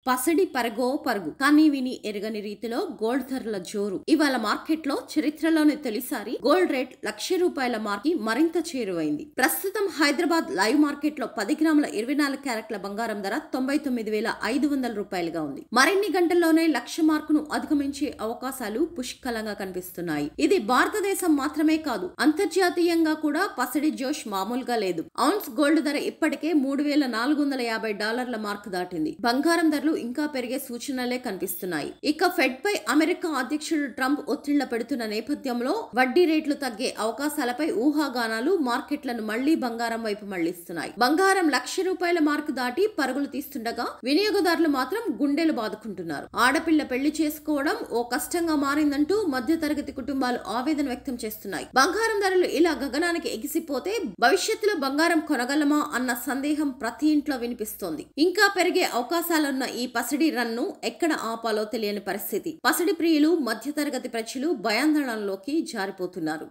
పసిడి పరగో పరుగు కానీ విని ఎరగని రీతిలో గోల్డ్ ధరల జోరు. ఇవాళ మార్కెట్లో చరిత్రలోనే తొలిసారి గోల్డ్ రేట్ ₹1,00,000 మార్కి మరింత చేరువైంది. ప్రస్తుతం హైదరాబాద్ లైవ్ మార్కెట్లో 10 గ్రాముల 24 క్యారెట్ల బంగారం ధర ₹99,500గా ఉంది. మరిన్ని గంటల్లోనే 1,00,000 మార్కును అధిగమించే అవకాశాలు పుష్కలంగా కనిపిస్తున్నాయి. ఇది భారతదేశం మాత్రమే కాదు, అంతర్జాతీయంగా కూడా పసిడి జోష్ మామూలుగా లేదు. ఔన్స్ గోల్డ్ ధర ఇప్పటికే $3,450 మార్కు దాటింది. బంగారం ధరలు ఇంకా పెరిగే సూచనలే కనిపిస్తున్నాయి. ఇక ఫెడ్ పై అమెరికా అధ్యక్షుడు ట్రంప్ ఒత్తిళ్ల పెడుతున్న నేపథ్యంలో వడ్డీ రేట్లు తగ్గే అవకాశాలపై ఊహాగానాలు మార్కెట్లను మళ్లీ బంగారం వైపు మళ్లిస్తున్నాయి. బంగారం ₹1,00,000 మార్కు దాటి పరుగులు తీస్తుండగా వినియోగదారులు మాత్రం గుండెలు బాదుకుంటున్నారు. ఆడపిల్ల పెళ్లి చేసుకోవడం ఓ కష్టంగా మారిందంటూ మధ్యతరగతి కుటుంబాలు ఆవేదన వ్యక్తం చేస్తున్నాయి. బంగారం ధరలు ఇలా గగనానికి ఎగిసిపోతే భవిష్యత్తులో బంగారం కొనగలమా అన్న సందేహం ప్రతి ఇంట్లో వినిపిస్తోంది. ఇంకా పెరిగే అవకాశాలున్న ఈ పసిడి రన్ను ఎక్కడ ఆపాలో తెలియని పరిస్థితి. పసిడి ప్రియులు, మధ్యతరగతి ప్రజలు భయాందోళనలోకి జారిపోతున్నారు.